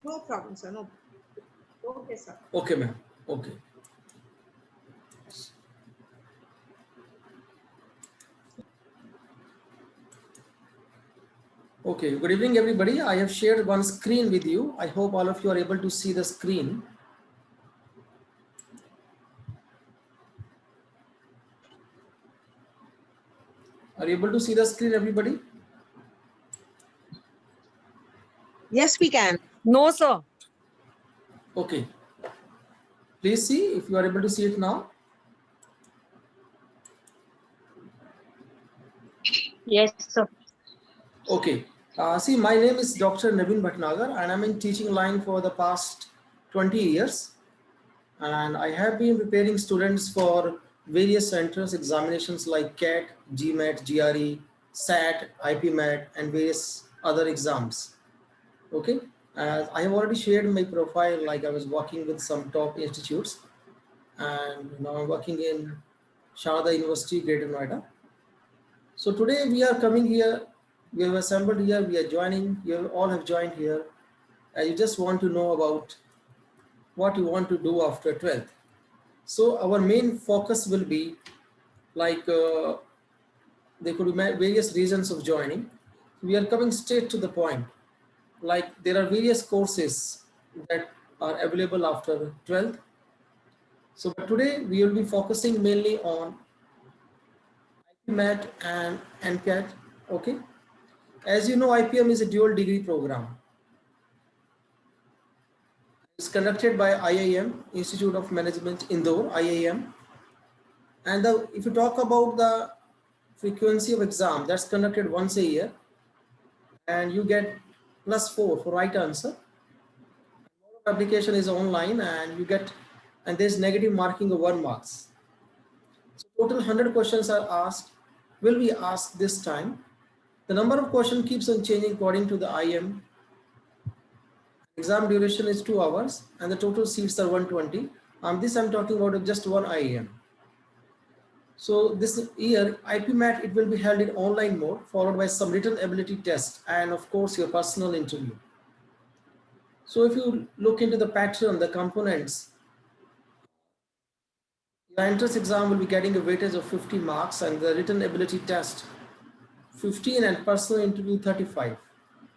No problem, sir. No. Okay, sir. Okay, ma'am. Okay. Okay, good evening, everybody. I have shared one screen with you. I hope all of you are able to see the screen. Are you able to see the screen, everybody? Yes, we can. No, sir. Okay. Please see if you are able to see it now. Yes, sir. Okay. See, my name is Dr. Naveen Bhatnagar and I'm in teaching line for the past 20 years. And I have been preparing students for various entrance examinations like CAT, GMAT, GRE, SAT, IPMAT, and various other exams. Okay. I have already shared my profile, like I was working with some top institutes. And now I'm working in Sharda University, Greater Noida. So today we are coming here, we have assembled here, we are joining, you all have joined here. And you just want to know about what you want to do after 12th. So our main focus will be like there could be various reasons of joining. We are coming straight to the point. Like there are various courses that are available after 12th. So today we will be focusing mainly on IPMAT and NCAT. Okay. As you know, IPM is a dual degree program. It's conducted by IIM, Institute of Management, Indore, IIM. And if you talk about the frequency of exam, that's conducted once a year. And you get +4 for right answer. Application is online and you get, and there's negative marking of 1 marks. So total 100 questions are asked, will be asked this time. The number of questions keeps on changing according to the IM. Exam duration is 2 hours and the total seats are 120. This I'm talking about just one IIM. So this year IPMAT, it will be held in online mode, followed by some written ability test and of course your personal interview. So if you look into the pattern, the components, your entrance exam will be getting a weightage of 50 marks and the written ability test 15 and personal interview 35.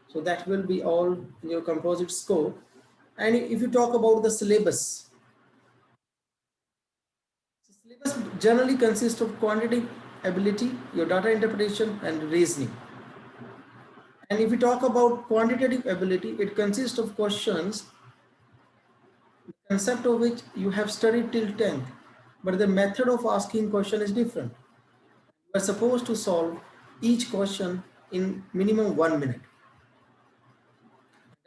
So that will be all in your composite score. And if you talk about the syllabus, syllabus generally consists of quantitative ability, your data interpretation and reasoning. And if you talk about quantitative ability, it consists of questions, the concept of which you have studied till 10th, but the method of asking question is different. You are supposed to solve each question in minimum 1 minute.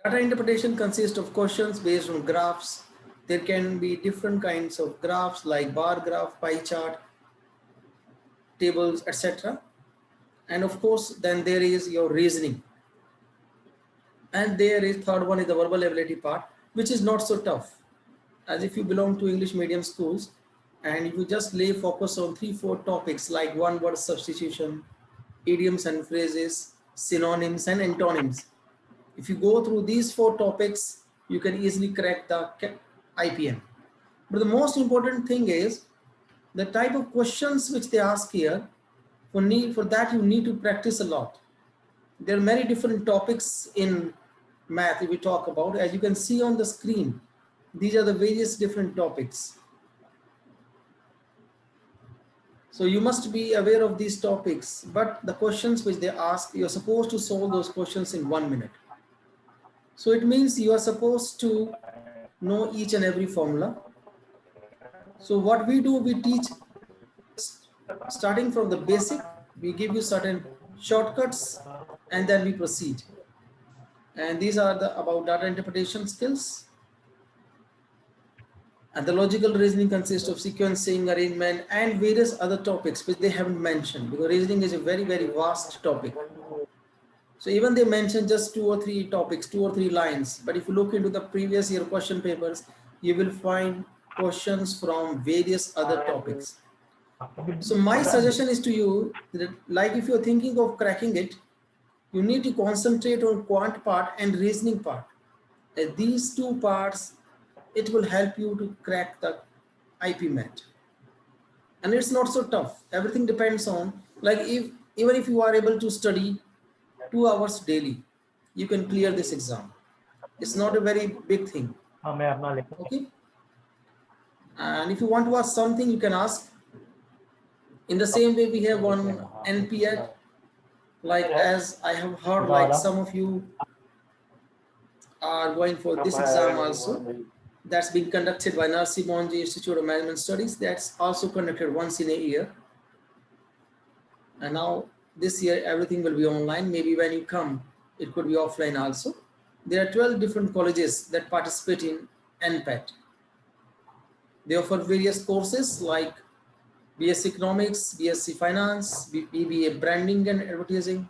Data interpretation consists of questions based on graphs. There can be different kinds of graphs like bar graph, pie chart, tables, etc. And of course, then there is your reasoning. And there is third one is the verbal ability part, which is not so tough. As if you belong to English medium schools and if you just lay focus on 3-4 topics like one word substitution, idioms and phrases, synonyms and antonyms. If you go through these 4 topics, you can easily crack the IPM. But the most important thing is the type of questions which they ask here. For that you need to practice a lot. There are many different topics in math if we talk about. As you can see on the screen, these are the various different topics. So you must be aware of these topics, but the questions which they ask, you're supposed to solve those questions in 1 minute. So it means you are supposed to know each and every formula. So what we do, we teach starting from the basic, we give you certain shortcuts and then we proceed. And these are about data interpretation skills. And the logical reasoning consists of sequencing, arrangement, and various other topics which they haven't mentioned, because reasoning is a very, very vast topic. So even they mentioned just 2 or 3 topics, 2 or 3 lines. But if you look into the previous year question papers, you will find questions from various other topics. So my suggestion is to you that, like if you're thinking of cracking it, you need to concentrate on quant part and reasoning part. These two parts, it will help you to crack the IP MET. And it's not so tough. Everything depends on, like, even if you are able to study 2 hours daily, you can clear this exam. It's not a very big thing. Okay. And if you want to ask something, you can ask. In the same way, we have one NPET, like as I have heard, like some of you are going for this exam also. That's being conducted by Narsi Monji Institute of Management Studies. That's also conducted once in a year. And now this year, everything will be online. Maybe when you come, it could be offline also. There are 12 different colleges that participate in NPET. They offer various courses like BSc Economics, BSc Finance, BBA Branding and Advertisement,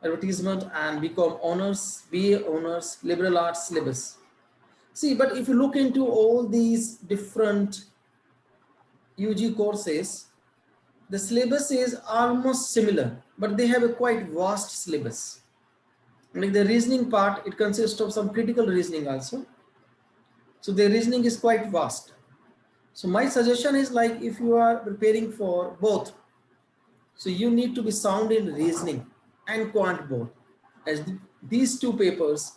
and BCom Honors, BA Honors, Liberal Arts syllabus. See, but if you look into all these different UG courses, the syllabus is almost similar, but they have a quite vast syllabus. Like the reasoning part, it consists of some critical reasoning also. So the reasoning is quite vast. So my suggestion is, like, if you are preparing for both, so you need to be sound in reasoning and quant both, as these two papers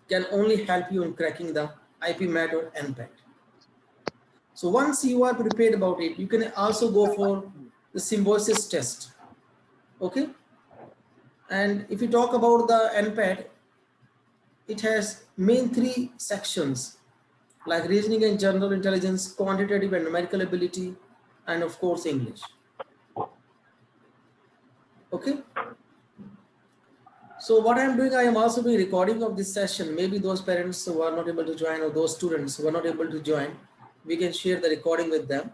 can only help you in cracking the IP MET or NPET. So once you are prepared about it, you can also go for the symbiosis test. Okay. And if you talk about the NPET, it has main 3 sections, like reasoning and general intelligence, quantitative and numerical ability, and of course English. Okay. So what I'm doing, I am also doing recording of this session. Maybe those parents who are not able to join, or those students who are not able to join, we can share the recording with them.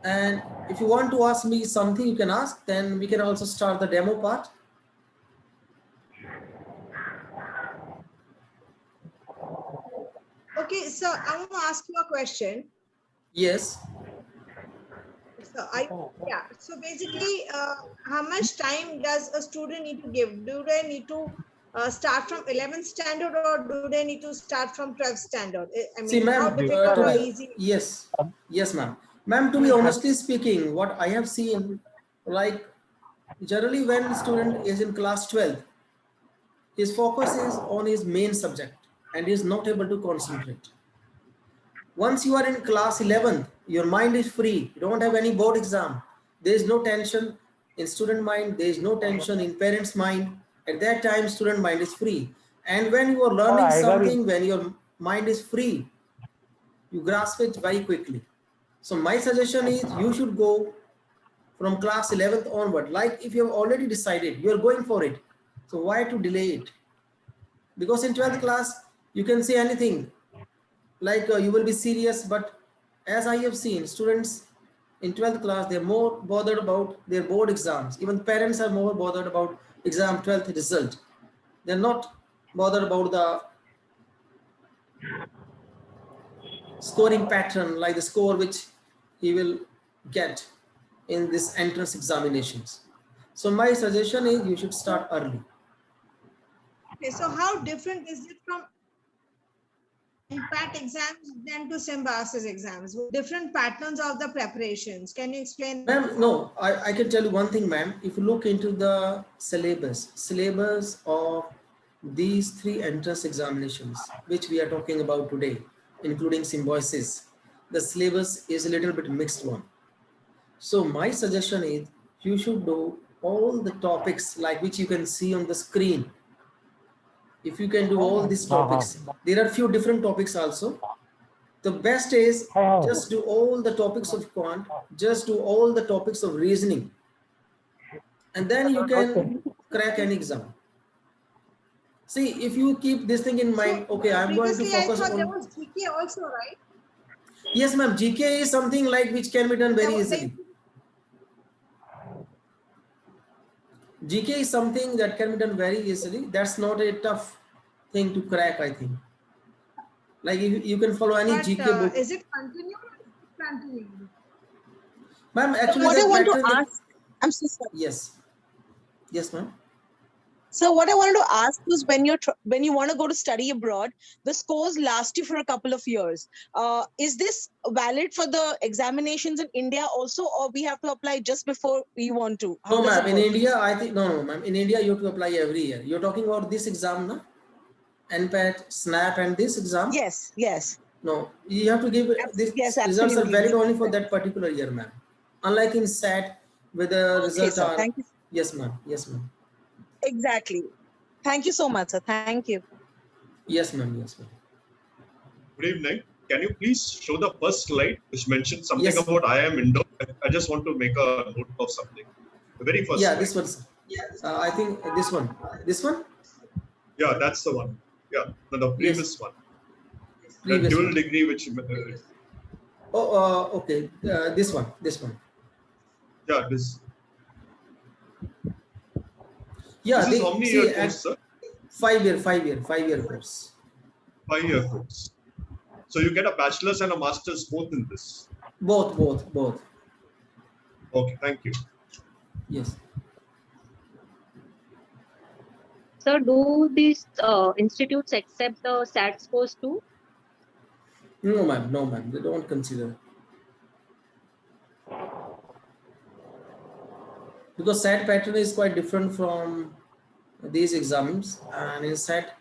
And if you want to ask me something, you can ask, then we can also start the demo part. Okay, so I want to ask you a question. Yes. So so basically, how much time does a student need to give? Do they need to start from 11th standard, or do they need to start from 12th standard? I mean, See, ma'am, how difficult or easy? Yes, ma'am. Ma'am, to be honestly speaking, what I have seen, like generally when the student is in class 12, his focus is on his main subject and is not able to concentrate. Once you are in class 11, your mind is free. You don't have any board exam. There is no tension in student mind. There is no tension in parents' mind. At that time, student mind is free. And when you are learning something, when your mind is free, you grasp it very quickly. So my suggestion is you should go from class 11th onward. Like if you have already decided, you are going for it. So why to delay it? Because in 12th class, you can say anything. Like you will be serious, but as I have seen, students in 12th class, they're more bothered about their board exams. Even parents are more bothered about exam 12th result. They're not bothered about the scoring pattern, like the score which he will get in this entrance examinations. So my suggestion is you should start early. Okay, so how different is it from NPAT exams than to symbiosis exams? Different patterns of the preparations. Can you explain? Ma'am, no, I can tell you one thing, ma'am. If you look into the syllabus of these 3 entrance examinations, which we are talking about today, including symbiosis, the syllabus is a little bit mixed one. So my suggestion is you should do all the topics like which you can see on the screen. If you can do all these topics, there are few different topics also. The best is just do all the topics of quant, just do all the topics of reasoning, and then you can crack an exam. See, if you keep this thing in mind, okay, I'm going to focus on. There was GK also, right? Yes, ma'am. GK is something like which can be done very easily. GK is something that can be done very easily. That's not a tough thing to crack, I think. Like you can follow any GK book. Is it continuous? Continuing. Ma'am, actually, what I want to ask, I'm so sorry. Yes, ma'am. So what I wanted to ask was when you want to go to study abroad, the scores last you for a couple of years. Is this valid for the examinations in India also, or we have to apply just before we want to? How No, does ma'am. it In work? India, I think no, ma'am. In India, you have to apply every year. You're talking about this exam, no? NPAT, SNAP, and this exam. Yes, yes. No, you have to give these Yes, results are absolutely. valid only for that particular year, ma'am. Unlike in SAT, where the Okay, result sir. are Thank you. yes, ma'am. Yes, ma'am. Exactly. Thank you so much, sir. Thank you. Yes, ma'am. Yes, ma'am. Good evening. Can you please show the first slide which mentions something Yes. about I am Indore? I just want to make a note of something. The very first Yeah, slide. this one's. I think this one. This one. Yeah, that's the one. Yeah, no, the previous Yes. one. The Previous dual one. degree, which Oh, okay. This one. This one. yeah, this Yeah, is they how many see year at course, sir? 5 year course. 5-year course. So you get a bachelor's and a master's both in this. Both. Okay, thank you. Yes. So do these institutes accept the SAT scores too? No, ma'am. No, ma'am. They don't consider. Because SAT pattern is quite different from these exams, and in SAT,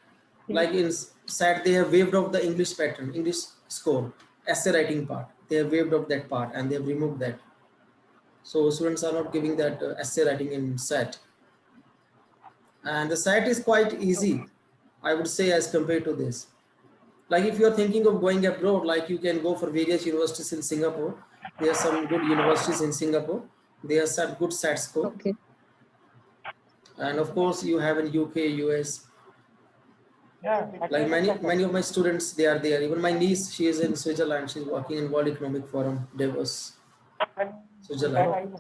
like in SAT, they have waived off the English pattern, English score, essay writing part. They have waived off that part and they have removed that. So students are not giving that essay writing in SAT. And the SAT is quite easy, I would say, as compared to this. Like if you're thinking of going abroad, like you can go for various universities in Singapore. There are some good universities in Singapore. They have set good SAT score. Okay. And of course, you have in UK, US. Like many of my students, they are there. Even my niece, she is in Switzerland. She's working in World Economic Forum, Davos, Switzerland.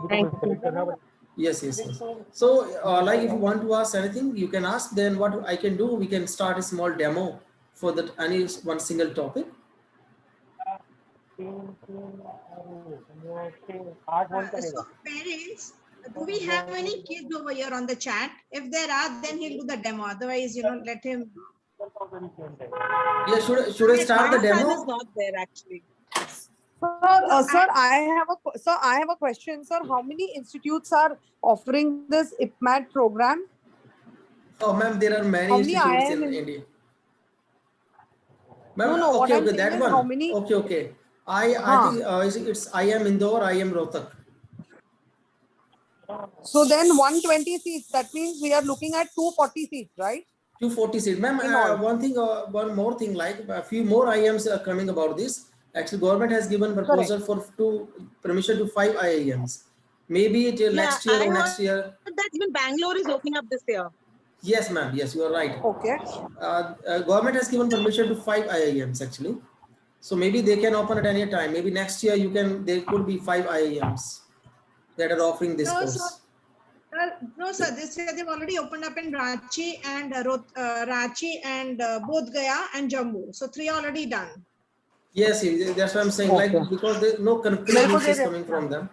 Thank you. Yes. So, like if you want to ask anything, you can ask. Then what I can do, we can start a small demo for that any one single topic. So parents, do we have any kids over here on the chat? If there are, then he'll do the demo. Otherwise, let him. Yeah, should I start the My son is demo? not there actually. Sir, I have a question, sir. How many institutes are offering this IPMAT program? Oh, ma'am, there are many How many institutes IIM in in- India. Ma'am, No, what okay, I'm saying that is one. how many- Okay. I think it's IIM Indore, IIM Rohtak. So then 120 seats. That means we are looking at 240 seats, right? 240 seats. Ma'am, In all. one more thing, like a few more IIMs are coming about this. Actually, government has given proposal for permission to 5 IIMs. Maybe till next year I or next heard year. that even Bangalore is opening up this year. Yes, ma'am. Yes, you are right. Okay. Government has given permission to 5 IIMs actually. So maybe they can open at any time. Maybe next year there could be 5 IIMs that are offering this course. No, sir. This year they've already opened up in Ranchi and Bodh Gaya and Jammu. So 3 already done. Yes, that's what I'm saying. Okay. Like because there no concrete Therefore, news is they- coming from them.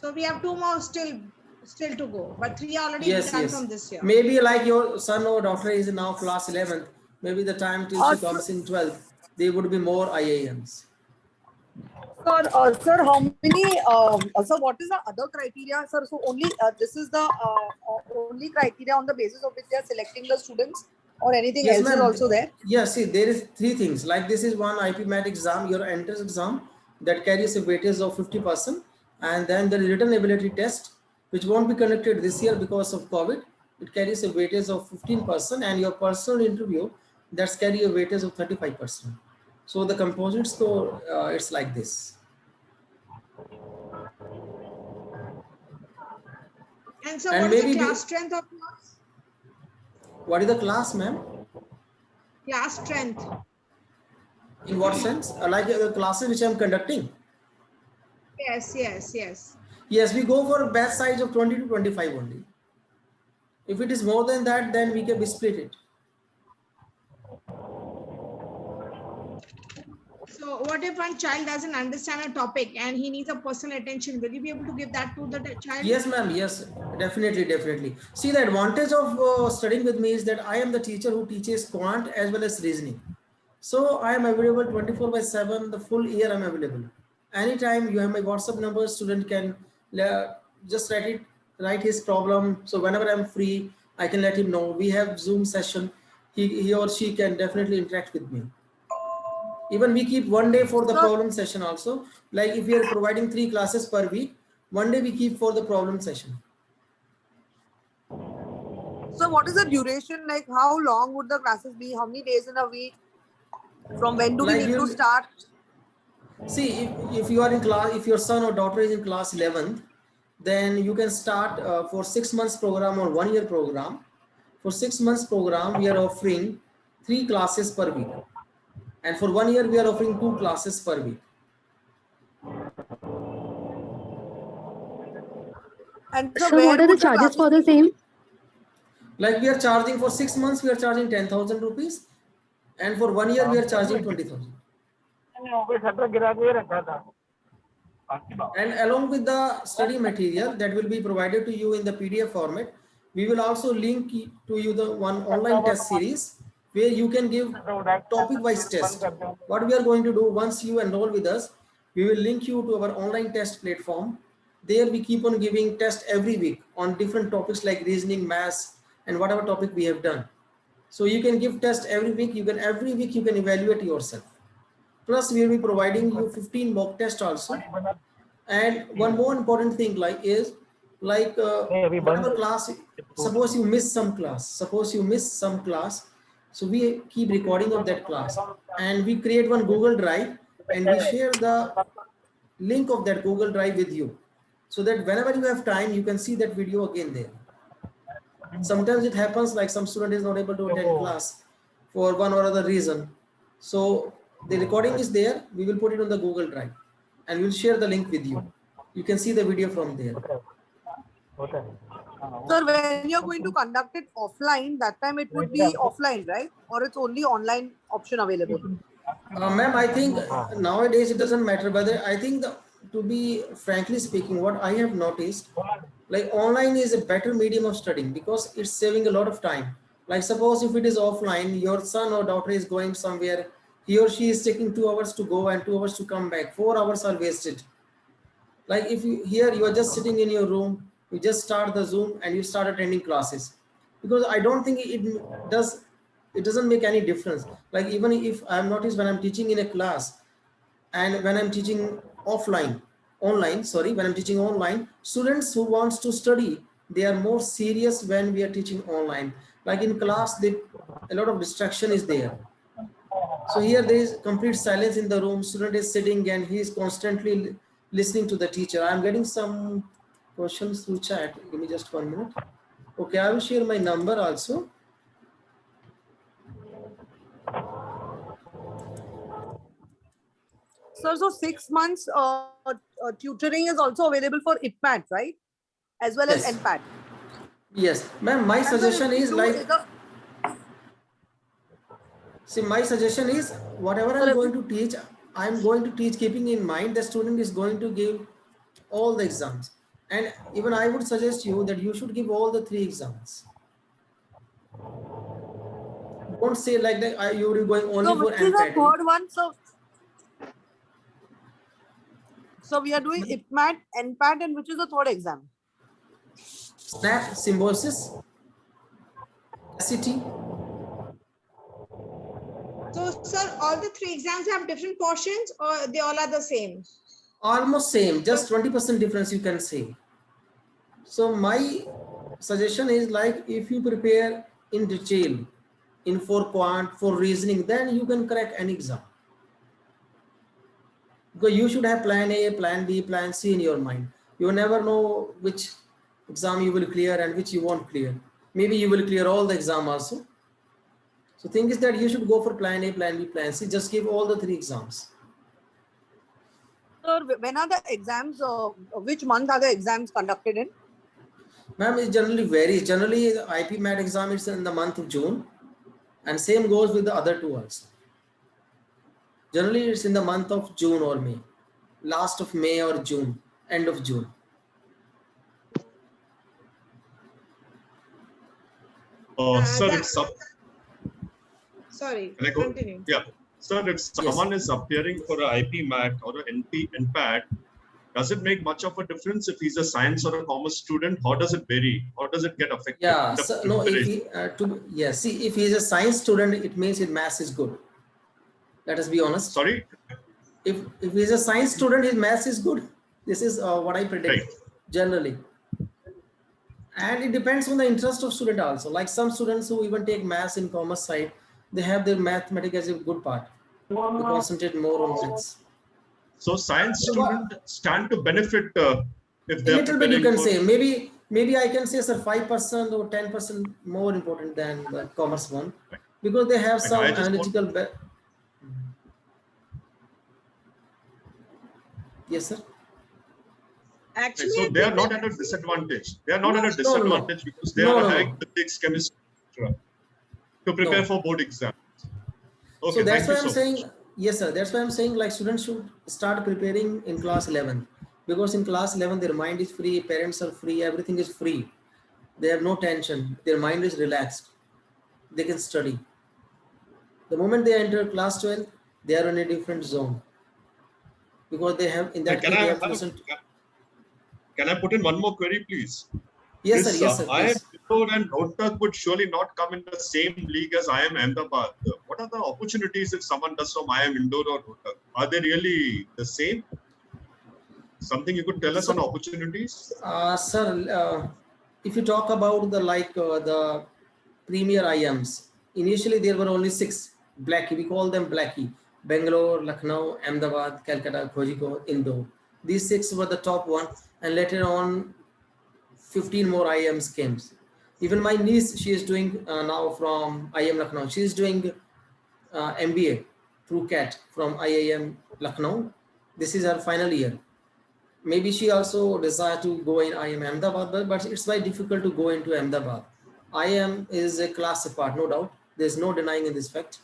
So we have 2 more still to go, but 3 already Yes. done from this year. Maybe like your son or daughter is now class 11th. Maybe the time till she comes in 12th, there would be more IIMs. Sir, how many? Sir, what is the other criteria, sir? So only this is the only criteria on the basis of which they are selecting the students, or anything Yes, else is ma'am. also there? Yes, see, there is 3 things. Like this is one IPMAT exam, your entrance exam that carries a weightage of 50%, and then the written ability test, which won't be conducted this year because of COVID. It carries a weightage of 15%, and your personal interview that's carry a weightage of 35%. So the composite score, it's like this. And so And what is maybe the class strength of yours? What is the class, ma'am? Class strength. In what sense? Like the classes which I'm conducting. Yes. Yes, we go for a batch size of 20 to 25 only. If it is more than that, then we can split it. So So what if one child doesn't understand a topic and he needs a personal attention? Will you be able to give that to the child? Yes, ma'am. Yes, definitely, definitely. See, the advantage of studying with me is that I am the teacher who teaches quant as well as reasoning. So I am available 24/7, the full year I'm available. Anytime you have my WhatsApp number, student can just write his problem. So whenever I'm free, I can let him know. We have Zoom session. He or she can definitely interact with me. Even we keep one day for the Sir- problem session also. Like if we are providing 3 classes per week, one day we keep for the problem session. So what is the duration? Like how long would the classes be? How many days in a week? From when do we Like need to start? See, if you are in class, if your son or daughter is in class 11th, then you can start for 6 months program or 1 year program. For 6 months program, we are offering 3 classes per week. And for 1 year, we are offering 2 classes per week. And So where what are the would charges classes for the be? same? Like we are charging for 6 months, we are charging 10,000 rupees. And for 1 year, we are charging 20,000. And along with the study material that will be provided to you in the PDF format, we will also link to you the one online test series where you can give topic wise test. What we are going to do once you enroll with us, we will link you to our online test platform. There we keep on giving test every week on different topics like reasoning, maths, and whatever topic we have done. So you can give test every week. Every week you can evaluate yourself. Plus we will be providing you 15 mock tests also. And one more important thing whatever class, suppose you miss some class, so we keep recording of that class and we create one Google Drive and we share the link of that Google Drive with you so that whenever you have time, you can see that video again there. Sometimes it happens like some student is not able to attend class for one or other reason. So the recording is there. We will put it on the Google Drive and we'll share the link with you. You can see the video from there. Sir, when you're going to conduct it offline, that time it would be offline, right? Or it's only online option available? Ma'am, I think nowadays it doesn't matter whether, I think to be frankly speaking, what I have noticed, like online is a better medium of studying because it's saving a lot of time. Like suppose if it is offline, your son or daughter is going somewhere, he or she is taking 2 hours to go and 2 hours to come back. 4 hours are wasted. Like if you are just sitting in your room, you just start the Zoom and you start attending classes, because I don't think it doesn't make any difference. Like even if I'm noticed when I'm teaching in a class and when I'm teaching when I'm teaching online, students who wants to study, they are more serious when we are teaching online. Like in class, a lot of distraction is there. So here there is complete silence in the room. Student is sitting and he is constantly listening to the teacher. I'm getting some questions through chat. Give me just 1 minute. Okay, I will share my number also. Sir, so 6 months tutoring is also available for IPMAT, right? As well as Yes. NPAT. Yes, ma'am, my suggestion is like, see, my suggestion is whatever I'm going to teach, I'm going to teach keeping in mind the student is going to give all the exams. And even I would suggest you that you should give all the 3 exams. Don't say like that you will be going only for which is the NPAT. third one? So we are doing IPMAT, NPAT, and which is the third exam? SNAP, Symbiosis, SCT. So, sir, all the 3 exams have different portions or they all are the same? Almost same, just 20% difference you can say. So my suggestion is like if you prepare in detail for quant, for reasoning, then you can crack any exam. Because you should have plan A, plan B, plan C in your mind. You never know which exam you will clear and which you won't clear. Maybe you will clear all the exam also. So thing is that you should go for plan A, plan B, plan C. Just give all the 3 exams. Sir, when are the exams? Which month are the exams conducted in? Ma'am, it generally varies. Generally, the IPMAT exam is in the month of June, and same goes with the other 2 also. Generally, it's in the month of June or May, last of May or June, end of June. Sir, that- if some, Sorry, can I go? continue. Yeah. Sir, if someone is appearing for a IP MAT or an NPAT, does it make much of a difference if he's a science or a commerce student? How does it vary? How does it get affected? Yeah, in the so, no, if preparation? he, see, if he's a science student, it means his maths is good. Let us be honest. Sorry? If he's a science student, his maths is good. This is what I predict Right. generally. And it depends on the interest of student also. Like some students who even take maths in commerce side, they have their mathematics as a good part. They concentrate more on maths. So science students stand to benefit if A they're little bit you preparing can for... say, maybe I can say, sir, 5% or 10% more important than the commerce one, because they have some I just analytical. Yes, sir. Actually, So I they are think not that- at a disadvantage. They are not at a No, no. disadvantage because they No, are no, having no. physics, chemistry, etc. to prepare No. for board exams. Okay, So that's thank you why I'm so saying, much. yes, sir. That's why I'm saying like students should start preparing in class 11, because in class 11 their mind is free, parents are free, everything is free. They have no tension. Their mind is relaxed. They can study. The moment they enter class 12, they are in a different zone, because they have in that Can case I they have to have listen. can I put in one more query, please? Yes, This, sir. Yes, sir. IIM Please. Indore and Rohtak would surely not come in the same league as IIM Ahmedabad. What are the opportunities if someone does from IIM Indore or Rohtak? Are they really the same? Something you could tell us on opportunities? Sir, if you talk about the premier IMs, initially there were only 6 Blackie. We call them Blackie: Bangalore, Lucknow, Ahmedabad, Calcutta, Kozhikode, Indore. These 6 were the top one, and later on 15 more IIMs came. Even my niece, she is doing now from IIM Lucknow. She is doing MBA through CAT from IIM Lucknow. This is her final year. Maybe she also desire to go in IIM Ahmedabad, but it's very difficult to go into Ahmedabad. IIM is a class apart, no doubt. There's no denying in this fact.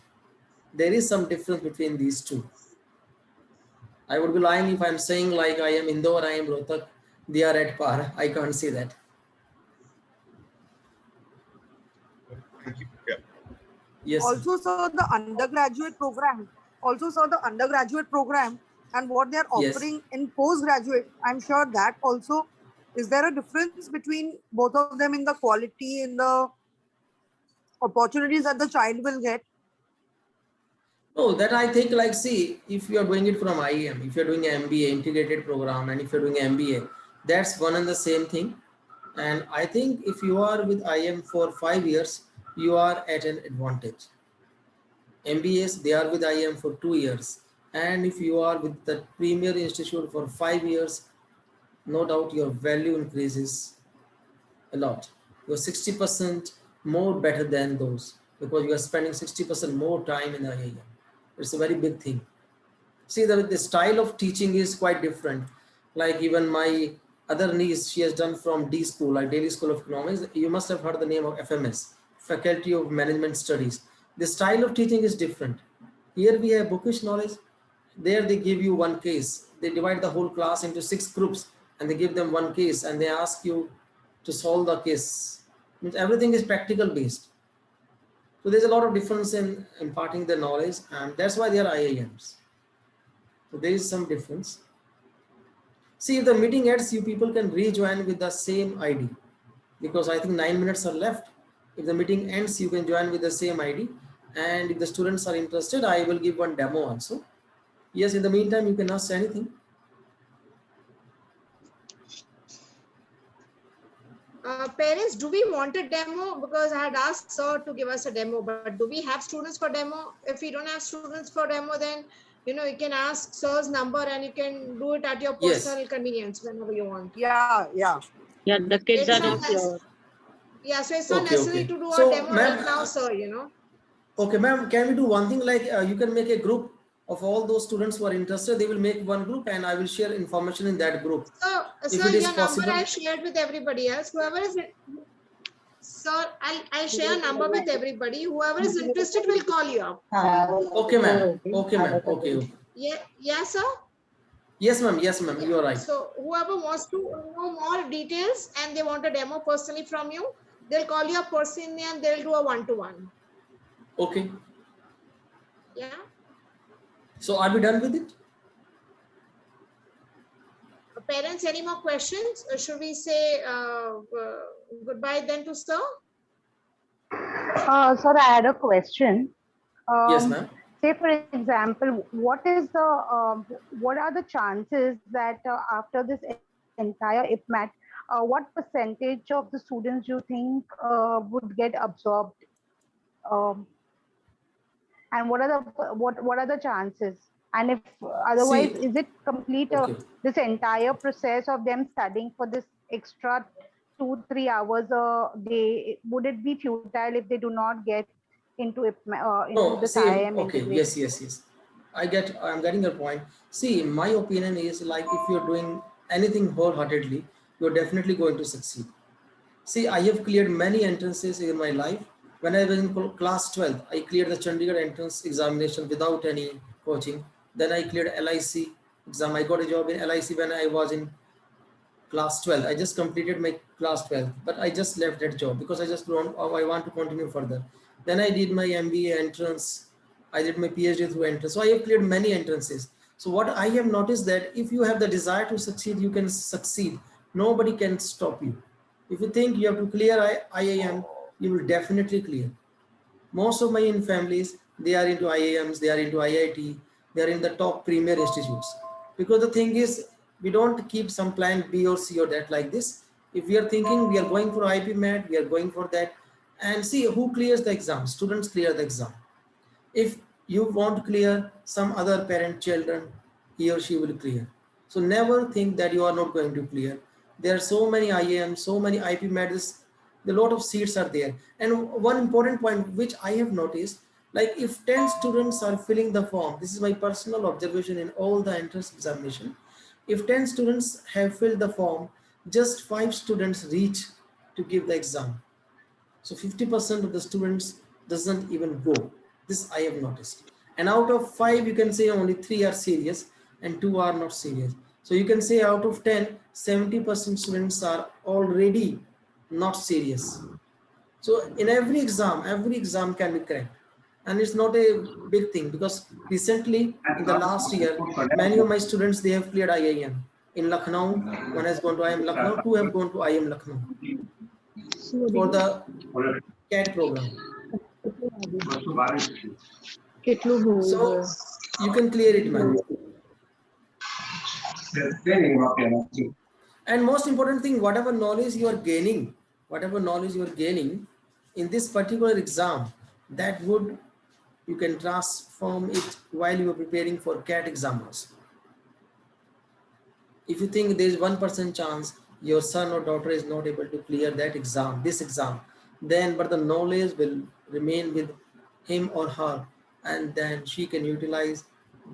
There is some difference between these two. I would be lying if I'm saying like IIM Indore, IIM Rohtak, they are at par. I can't say that. Thank you. Yeah. Yes, sir. Also, sir, the undergraduate program. Also, sir, the undergraduate program and what they are Yes. offering in postgraduate. I'm sure that also, is there a difference between both of them in the quality, in the opportunities that the child will get? No, that I think like, see, if you are doing it from IIM, if you're doing an MBA integrated program, and if you're doing an MBA, that's one and the same thing. And I think if you are with IIM for 5 years, you are at an advantage. MBAs, they are with IIM for 2 years. And if you are with the premier institute for 5 years, no doubt your value increases a lot. You're 60% more better than those, because you are spending 60% more time in IIM. It's a very big thing. See, the style of teaching is quite different. Like even my other niece, she has done from D school, like Delhi School of Economics. You must have heard the name of FMS, Faculty of Management Studies. The style of teaching is different. Here we have bookish knowledge. There they give you one case. They divide the whole class into 6 groups, and they give them one case, and they ask you to solve the case. Means everything is practical based. So there's a lot of difference in imparting the knowledge, and that's why they are IIMs. So there is some difference. See, if the meeting ends, you people can rejoin with the same ID, because I think 9 minutes are left. If the meeting ends, you can join with the same ID. And if the students are interested, I will give one demo also. Yes, in the meantime, you can ask anything. Parents, do we want a demo? Because I had asked sir to give us a demo, but do we have students for demo? If we don't have students for demo, then you can ask sir's number and you can do it at your Yes. personal convenience whenever you want. Yeah, yeah. Yeah, the kids It's are not not here. Yeah, so it's not Okay, necessary okay. to do So, a demo ma'am, right now, sir. Okay, ma'am, can we do one thing, like you can make a group of all those students who are interested. They will make one group, and I will share information in that group. So, If sir, it is your number possible. I shared with everybody else. Sir, I'll share a number with everybody. Whoever is interested will call you up. Okay, ma'am. Okay, ma'am. Okay. Okay. Yeah, sir. Yes, ma'am. Yes, ma'am. Yeah. You are right. So whoever wants to know more details and they want a demo personally from you, they'll call you up personally and they'll do a one-to-one. Okay. Yeah. So are we done with it? Parents, any more questions? Or should we say goodbye then to sir? Sir, I had a question. Yes, ma'am. Say, for example, what are the chances that after this entire IPMAT, what percentage of the students do you think would get absorbed? And what are the chances? And if otherwise, See, is it complete okay. this entire process of them studying for this extra 2-3 hours a day? Would it be futile if they do not get into No, this see, IIM okay. integrated? Yes. I'm getting your point. See, my opinion is like if you're doing anything wholeheartedly, you're definitely going to succeed. See, I have cleared many entrances in my life. When I was in class 12, I cleared the Chandigarh entrance examination without any coaching. Then I cleared LIC exam. I got a job in LIC when I was in class 12. I just completed my class 12, but I just left that job because I just don't, I want to continue further. Then I did my MBA entrance. I did my PhD through entrance. So I have cleared many entrances. So what I have noticed that if you have the desire to succeed, you can succeed. Nobody can stop you. If you think you have to clear IIM, you will definitely clear. Most of my in families, they are into IIMs, they are into IIT, they are in the top premier institutes. Because the thing is, we don't keep some plan B or C or that like this. If we are thinking we are going for IPMAT, we are going for that, and see who clears the exam. Students clear the exam. If you won't clear, some other parent children, he or she will clear. So never think that you are not going to clear. There are so many IIMs, so many IPMATs, a lot of seats are there. And one important point which I have noticed, like if 10 students are filling the form, this is my personal observation in all the entrance examination. If 10 students have filled the form, just 5 students reach to give the exam. So 50% of the students doesn't even go. This I have noticed. And out of 5, you can say only 3 are serious and 2 are not serious. So you can say out of 10, 70% students are already not serious. So in every exam can be cracked. And it's not a big thing because recently in the last year, many of my students, they have cleared IIM. In Lucknow, one has gone to IIM Lucknow, 2 have gone to IIM Lucknow for the CAT program. So you can clear it, man. And most important thing, whatever knowledge you are gaining in this particular exam, that would, you can transform it while you are preparing for CAT exams. If you think there is 1% chance your son or daughter is not able to clear that exam, this exam, then but the knowledge will remain with him or her, and then she can utilize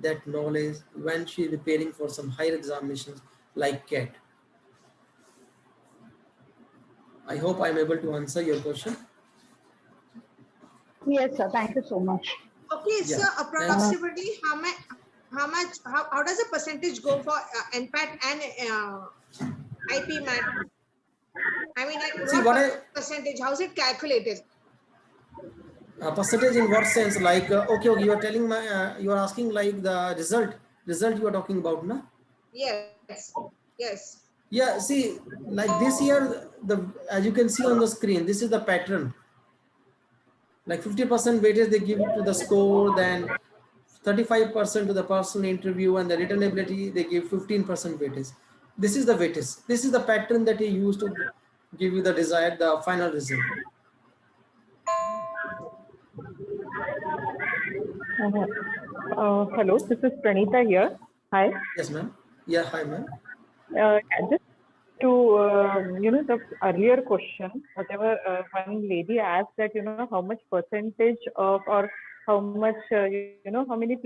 that knowledge when she is preparing for some higher examinations like CAT. I hope I'm able to answer your question. Yes, sir. Thank you so much. Okay, Yeah, so approximately how does a percentage go for NPAT and IPMAT? I mean, like See, what percentage? How is it calculated? Percentage in what sense? Like, okay, you are telling you are asking like the result you are talking about, no? Yes. Yeah, see, like this year, as you can see on the screen, this is the pattern. Like 50% weightage they give to the score, then 35% to the personal interview, and the written ability they give 15% weightage. This is the weightage. This is the pattern that you use to give you the final result. Hello, this is Pranita here. Hi. Yes, ma'am. Yeah, hi, ma'am. Just to the earlier question, whatever one lady asked that how much percentage of, or how much how many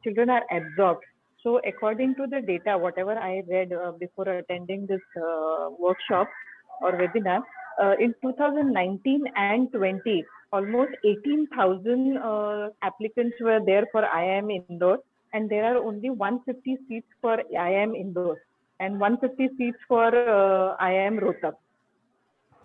children are absorbed. So according to the data, whatever I read before attending this workshop or webinar, in 2019 and 20, almost 18,000 applicants were there for IIM Indore, and there are only 150 seats for IIM Indore and 150 seats for IIM Rohtak.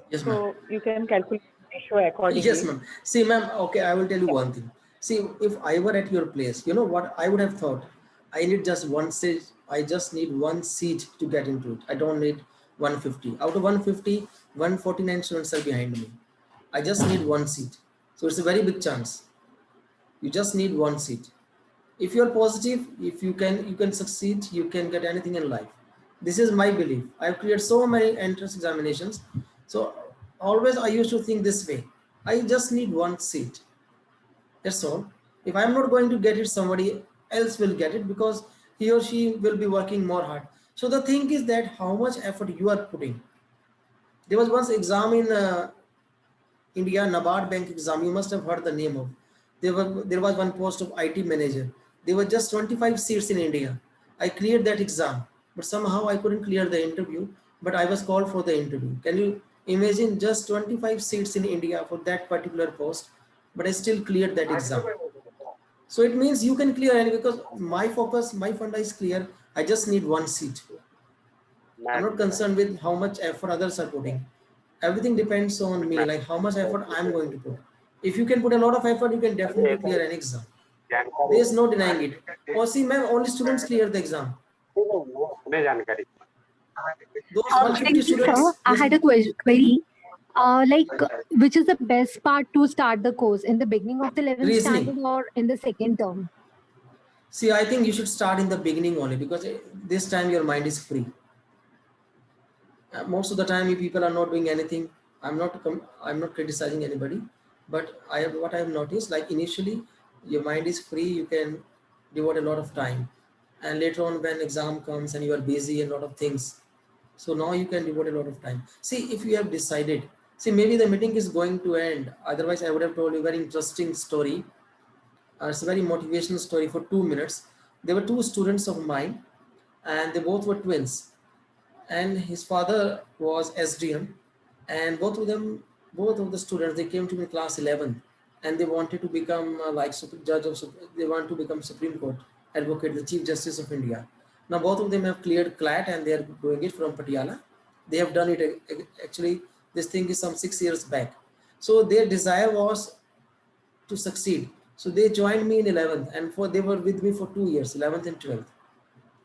Yes, ma'am. So you can calculate the ratio accordingly. Yes, ma'am. See, ma'am, okay, I will tell you one thing. See, if I were at your place, you know what I would have thought? I need just one seat. I just need one seat to get into it. I don't need 150. Out of 150, 149 students are behind me. I just need one seat. So it's a very big chance. You just need one seat. If you're positive, if you can succeed, you can get anything in life. This is my belief. I've cleared so many entrance examinations. So always I used to think this way. I just need one seat. That's all. If I'm not going to get it, somebody else will get it because he or she will be working more hard. So the thing is that how much effort you are putting. There was once exam in India, NABARD Bank exam. You must have heard the name of. There was one post of IT manager. There were just 25 seats in India. I cleared that exam, but somehow I couldn't clear the interview, but I was called for the interview. Can you imagine just 25 seats in India for that particular post, but I still cleared that exam. So it means you can clear any because my focus, my funda is clear. I just need one seat. I'm not concerned with how much effort others are putting. Everything depends on me, like how much effort I'm going to put. If you can put a lot of effort, you can definitely clear an exam. There is no denying it. Or see, ma'am, only students clear the exam. Those 150 students. Sir, I had a query. Which is the best part to start the course, in the beginning of the 11th Reasoning. standard or in the second term? See, I think you should start in the beginning only because this time your mind is free. Most of the time, if people are not doing anything, I'm not criticizing anybody, but what I have noticed, like initially, your mind is free. You can devote a lot of time, and later on, when exam comes and you are busy and a lot of things, so now you can devote a lot of time. See, if you have decided, see, maybe the meeting is going to end. Otherwise, I would have told you a very interesting story. It's a very motivational story for 2 minutes. There were two students of mine, and they both were twins. And his father was SDM, and both of the students, they came to me class 11, and they wanted to become they want to become Supreme Court advocate, the Chief Justice of India. Now both of them have cleared CLAT and they are doing it from Patiala. They have done it actually. This thing is some 6 years back. So their desire was to succeed. So they joined me in 11th, and they were with me for 2 years, 11th and 12th.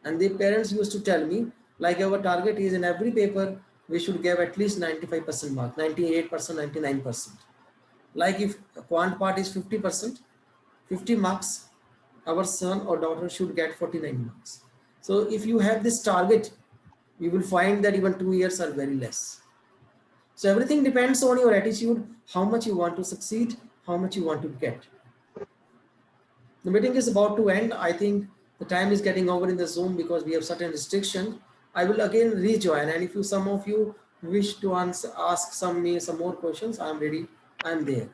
And their parents used to tell me, like, our target is in every paper, we should give at least 95% mark, 98%, 99%. Like if quant part is 50%, 50 marks, our son or daughter should get 49 marks. So if you have this target, you will find that even 2 years are very less. So everything depends on your attitude, how much you want to succeed, how much you want to get. The meeting is about to end. I think the time is getting over in the Zoom because we have certain restrictions. I will again rejoin, and if some of you wish to ask me some more questions, I'm ready. I'm there.